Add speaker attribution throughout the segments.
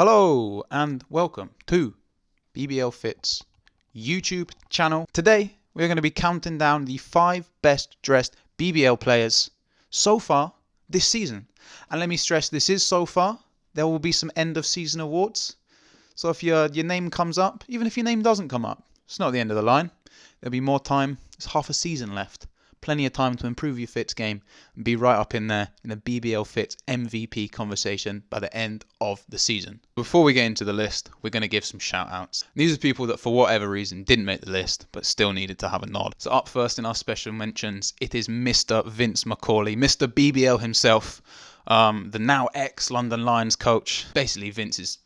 Speaker 1: Hello and welcome to BBL.Fits YouTube channel. Today we're going to be counting down the 5 best dressed BBL players so far this season. And let me stress, this is so far. There will be some end of season awards. So if your name comes up, even if your name doesn't come up, it's not the end of the line. There'll be more time. There's half a season left. Plenty of time to improve your fits game and be right up in there in the BBL.Fits MVP conversation by the end of the season. Before we get into the list, we're going to give some shout outs. These are people that for whatever reason didn't make the list but still needed to have a nod. So up first in our special mentions, it is Mr. Vince McCauley, Mr. BBL himself, the now ex-London Lions coach. Basically, Vince is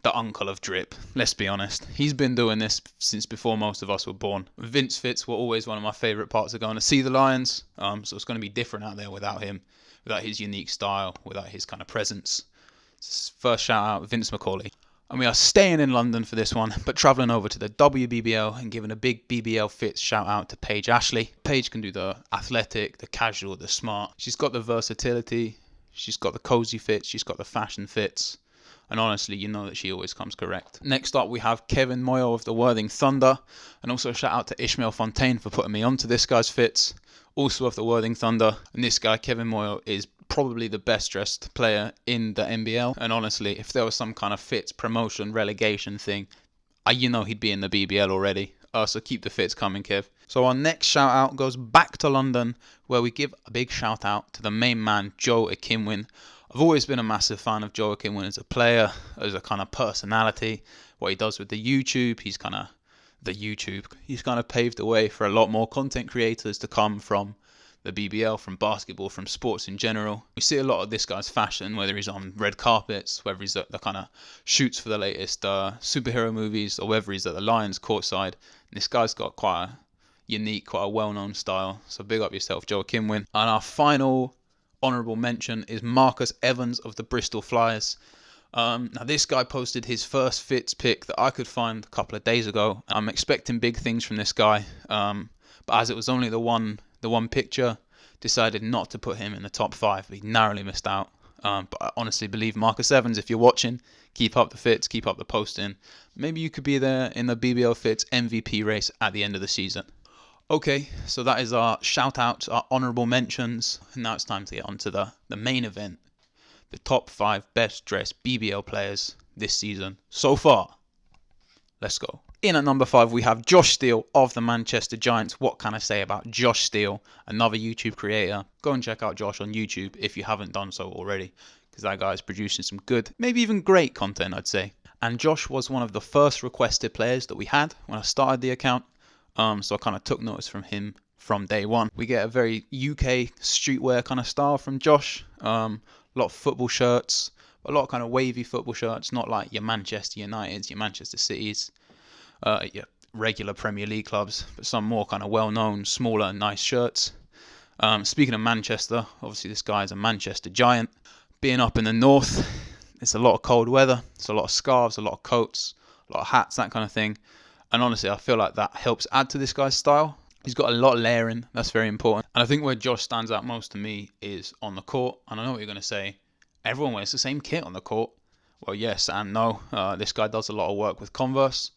Speaker 1: the uncle of drip, let's be honest. He's been doing this since before most of us were born. Vince fits were always one of my favourite parts of going to see the Lions, so it's going to be different out there without him, without his unique style, without his kind of presence. First shout out, Vince McCauley. And we are staying in London for this one, but travelling over to the WBBL and giving a big BBL.Fits shout out to Paige Ashley. Paige can do the athletic, the casual, the smart. She's got the versatility, she's got the cozy fits, she's got the fashion fits. And honestly, you know that she always comes correct. Next up, we have Kevin Moyle of the Worthing Thunder. And also a shout out to Ishmael Fontaine for putting me onto this guy's fits. Also of the Worthing Thunder. And this guy, Kevin Moyle, is probably the best dressed player in the NBL. And honestly, if there was some kind of fits, promotion, relegation thing, you know he'd be in the BBL already. So keep the fits coming, Kev. So our next shout out goes back to London, where we give a big shout out to the main man, Joe Akinwin. I've always been a massive fan of Joe Akinwin as a player, as a kind of personality. What he does with the YouTube, he's kind of paved the way for a lot more content creators to come from the BBL, from basketball, from sports in general. We see a lot of this guy's fashion, whether he's on red carpets, whether he's at the kind of shoots for the latest superhero movies, or whether he's at the Lions courtside. And this guy's got quite a unique, quite a well-known style. So big up yourself, Joe Akinwin. And our final honourable mention is Marcus Evans of the Bristol Flyers. Now this guy posted his first fits pick that I could find a couple of days ago. I'm expecting big things from this guy, but as it was only the one picture, decided not to put him in the top 5. He narrowly missed out. But I honestly believe Marcus Evans, if you're watching, keep up the fits, keep up the posting. Maybe you could be there in the BBL.Fits MVP race at the end of the season. Okay, so that is our shout outs, our honourable mentions. And now it's time to get on to the main event. The top 5 best dressed BBL players this season so far. Let's go. In at number 5, we have Josh Steele of the Manchester Giants. What can I say about Josh Steele? Another YouTube creator. Go and check out Josh on YouTube if you haven't done so already, because that guy is producing some good, maybe even great content, I'd say. And Josh was one of the first requested players that we had when I started the account. So I kind of took notice from him from day one. We get a very UK streetwear kind of style from Josh. A lot of football shirts, a lot of kind of wavy football shirts, not like your Manchester Uniteds, your Manchester Cities, your regular Premier League clubs, but some more kind of well-known, smaller, nice shirts. Speaking of Manchester, obviously this guy is a Manchester Giant. Being up in the north, it's a lot of cold weather. It's a lot of scarves, a lot of coats, a lot of hats, that kind of thing. And honestly, I feel like that helps add to this guy's style. He's got a lot of layering. That's very important. And I think where Josh stands out most to me is on the court. And I know what you're going to say. Everyone wears the same kit on the court. Well, yes and no. This guy does a lot of work with Converse.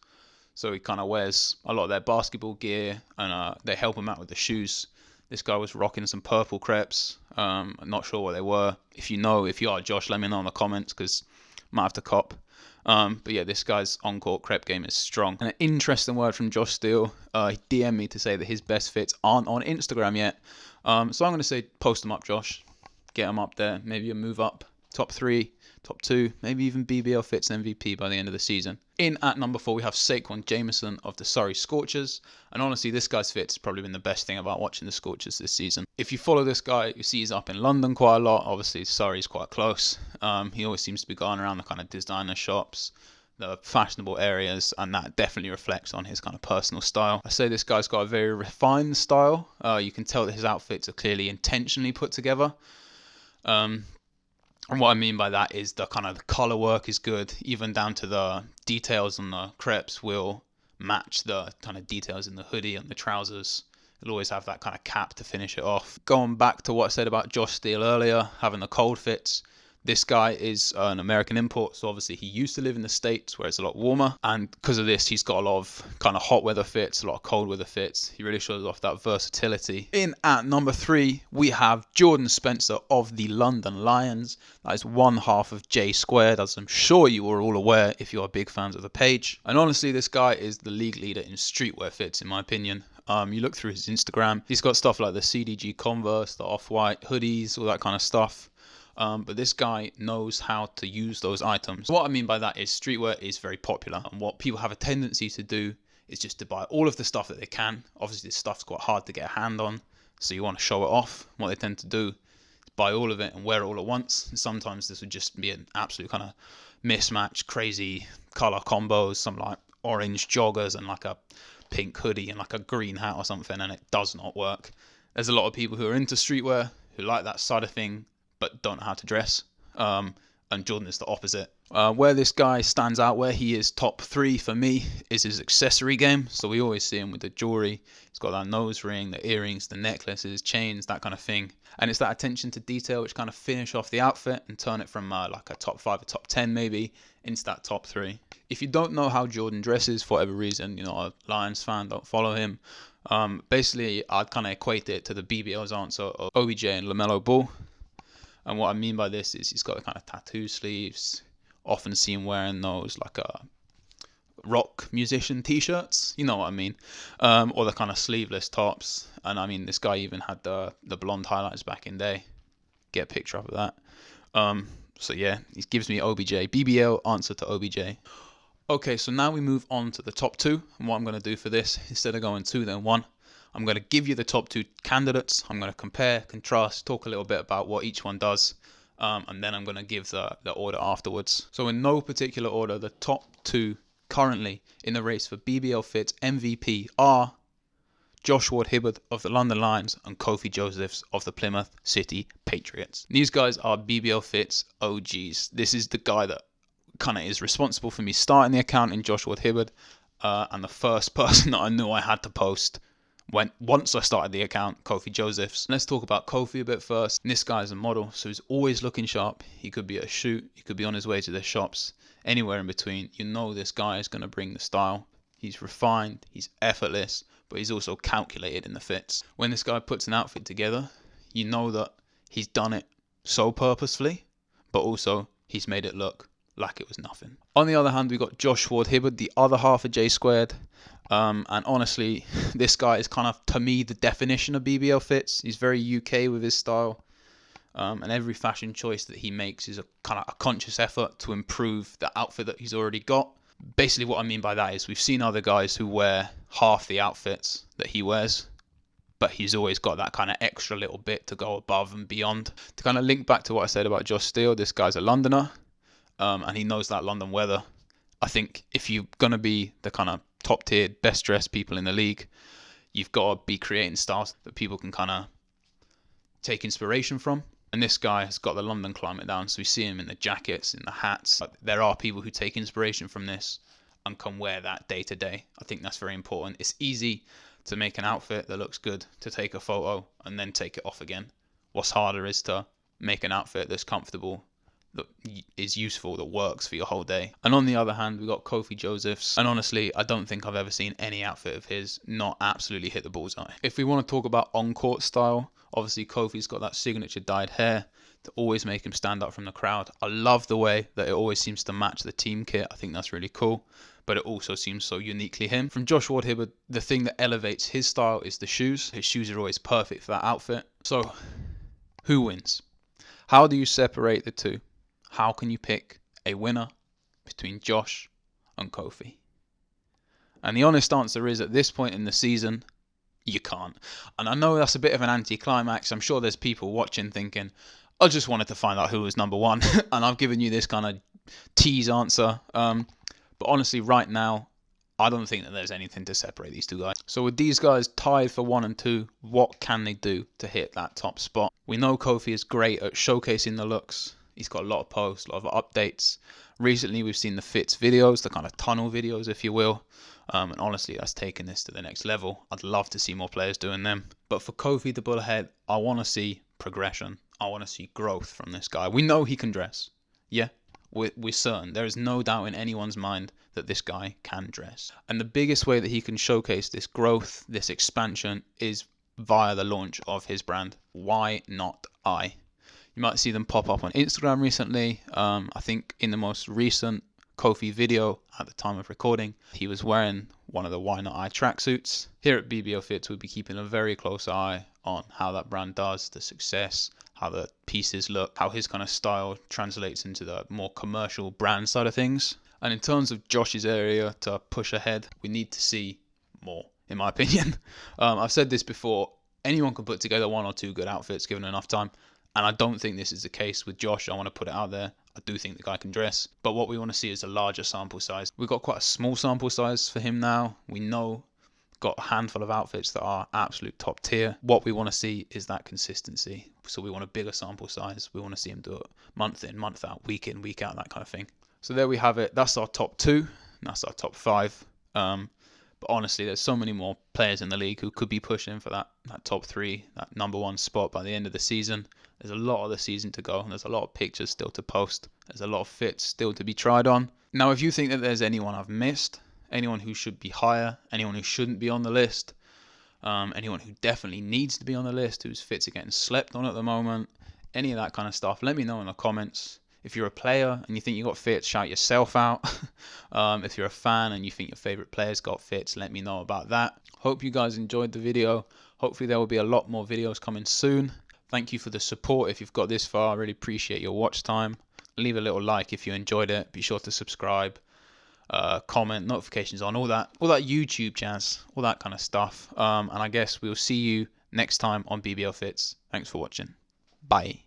Speaker 1: So he kind of wears a lot of their basketball gear. And they help him out with the shoes. This guy was rocking some purple crepes. I'm not sure what they were. If you know, if you are Josh, let me know in the comments, because I might have to cop. But yeah, this guy's on-court crepe game is strong. And an interesting word from Josh Steele. He DM'd me to say that his best fits aren't on Instagram yet. So I'm going to say post them up, Josh. Get them up there. Maybe a move up. Top 3, top 2, maybe even BBL.Fits MVP by the end of the season. In at number 4, we have Saquon Jameson of the Surrey Scorchers. And honestly, this guy's fits has probably been the best thing about watching the Scorchers this season. If you follow this guy, you see he's up in London quite a lot. Obviously, Surrey's quite close. He always seems to be going around the kind of designer shops, the fashionable areas, and that definitely reflects on his kind of personal style. I say this guy's got a very refined style. You can tell that his outfits are clearly intentionally put together. And what I mean by that is the kind of the colour work is good, even down to the details on the crepes will match the kind of details in the hoodie and the trousers. It'll always have that kind of cap to finish it off. Going back to what I said about Josh Steele earlier, having the cold fits, This guy is an American import, so obviously he used to live in the States where it's a lot warmer, and because of this he's got a lot of kind of hot weather fits, a lot of cold weather fits. He really shows off that versatility. In at number 3 we have Jordan Spencer of the London Lions. That is one half of J Squared, as I'm sure you are all aware if you are big fans of the page. And honestly, this guy is the league leader in streetwear fits in my opinion. You look through his Instagram, he's got stuff like the CDG Converse, the Off-White hoodies, all that kind of stuff. But this guy knows how to use those items. What I mean by that is streetwear is very popular, and what people have a tendency to do is just to buy all of the stuff that they can. Obviously this stuff's quite hard to get a hand on, so you want to show it off. What they tend to do is buy all of it and wear it all at once. And sometimes this would just be an absolute kind of mismatch, crazy color combos, some like orange joggers and like a pink hoodie and like a green hat or something, and it does not work. There's a lot of people who are into streetwear who like that side of thing but don't know how to dress, and Jordan is the opposite. Where this guy stands out, where he is top 3 for me, is his accessory game. So we always see him with the jewelry. He's got that nose ring, the earrings, the necklaces, chains, that kind of thing. And it's that attention to detail which kind of finish off the outfit and turn it from like a top 5 or top 10 maybe into that top 3. If you don't know how Jordan dresses for whatever reason, you're not a Lions fan, don't follow him. Basically I'd kind of equate it to the BBL's answer of OBJ and LaMelo Ball. And what I mean by this is he's got the kind of tattoo sleeves, often seen wearing those like a rock musician t-shirts, you know what I mean, or the kind of sleeveless tops. And I mean, this guy even had the blonde highlights back in day. Get a picture of that. So yeah, he gives me OBJ. BBL answer to OBJ. Okay, so now we move on to the top 2. And what I'm going to do for this, instead of going 2 then 1, I'm going to give you the top 2 candidates. I'm going to compare, contrast, talk a little bit about what each one does, and then I'm going to give the order afterwards. So in no particular order, the top 2 currently in the race for BBL.Fits MVP are Josh Ward-Hibbard of the London Lions and Kofi Josephs of the Plymouth City Patriots. These guys are BBL.Fits OGs. This is the guy that kind of is responsible for me starting the account in Josh Ward-Hibbard, and the first person that I knew I had to post once I started the account, Kofi Josephs. Let's talk about Kofi a bit first. This guy's a model, so he's always looking sharp. He could be at a shoot, he could be on his way to the shops, anywhere in between. You know this guy is going to bring the style. He's refined, he's effortless, but he's also calculated in the fits. When this guy puts an outfit together, you know that he's done it so purposefully, but also he's made it look like it was nothing. On the other hand, we got Josh Ward-Hibbard, the other half of J Squared. And honestly, this guy is kind of, to me, the definition of BBL.Fits. He's very UK with his style. And every fashion choice that he makes is a kind of a conscious effort to improve the outfit that he's already got. Basically, what I mean by that is we've seen other guys who wear half the outfits that he wears, but he's always got that kind of extra little bit to go above and beyond. To kind of link back to what I said about Josh Steele, this guy's a Londoner, and he knows that London weather. I think if you're going to be the kind of top tier, best dressed people in the league, you've got to be creating styles that people can kind of take inspiration from. And this guy has got the London climate down, so we see him in the jackets, in the hats. There are people who take inspiration from this and can wear that day to day. I think that's very important. It's easy to make an outfit that looks good, to take a photo and then take it off again. What's harder is to make an outfit that's comfortable, that is useful, that works for your whole day. And on the other hand, we got Kofi Josephs, and honestly, I don't think I've ever seen any outfit of his not absolutely hit the bullseye. If we want to talk about on-court style, obviously Kofi's got that signature dyed hair to always make him stand out from the crowd. I love the way that it always seems to match the team kit. I think that's really cool, but it also seems so uniquely him. From Josh Ward-Hibbard, the thing that elevates his style is the shoes. His shoes are always perfect for that outfit. So, who wins? How do you separate the two? How can you pick a winner between Josh and Kofi? And the honest answer is, at this point in the season, you can't. And I know that's a bit of an anticlimax. I'm sure there's people watching thinking, I just wanted to find out who was number one. And I've given you this kind of tease answer. But honestly, right now, I don't think that there's anything to separate these two guys. So with these guys tied for 1 and 2, what can they do to hit that top spot? We know Kofi is great at showcasing the looks. He's got a lot of posts, a lot of updates. Recently, we've seen the Fits videos, the kind of tunnel videos, if you will. And honestly, that's taken this to the next level. I'd love to see more players doing them. But for Kofi to pull ahead, I want to see progression. I want to see growth from this guy. We know he can dress. Yeah, we're certain. There is no doubt in anyone's mind that this guy can dress. And the biggest way that he can showcase this growth, this expansion, is via the launch of his brand. Why not I? You might see them pop up on Instagram recently. I think in the most recent Kofi video at the time of recording, he was wearing one of the Why Not I tracksuits. Here at BBL.Fits, we'll be keeping a very close eye on how that brand does, the success, how the pieces look, how his kind of style translates into the more commercial brand side of things. And in terms of Josh's area to push ahead, we need to see more, in my opinion. I've said this before, anyone can put together 1 or 2 good outfits given enough time. And I don't think this is the case with Josh. I want to put it out there. I do think the guy can dress. But what we want to see is a larger sample size. We've got quite a small sample size for him now. We know got a handful of outfits that are absolute top tier. What we want to see is that consistency. So we want a bigger sample size. We want to see him do it month in, month out, week in, week out, that kind of thing. So there we have it. That's our top 2. And that's our top 5. But honestly, there's so many more players in the league who could be pushing for that top 3, that number 1 spot by the end of the season. There's a lot of the season to go, and there's a lot of pictures still to post. There's a lot of fits still to be tried on. Now, if you think that there's anyone I've missed, anyone who should be higher, anyone who shouldn't be on the list, anyone who definitely needs to be on the list, whose fits are getting slept on at the moment, any of that kind of stuff, let me know in the comments. If you're a player and you think you got fits, shout yourself out. If you're a fan and you think your favorite players got fits, let me know about that. Hope you guys enjoyed the video. Hopefully there will be a lot more videos coming soon. Thank you for the support if you've got this far. I really appreciate your watch time. Leave a little like if you enjoyed it. Be sure to subscribe, comment, notifications on, all that YouTube jazz, all that kind of stuff. And I guess we'll see you next time on BBL Fits. Thanks for watching. Bye.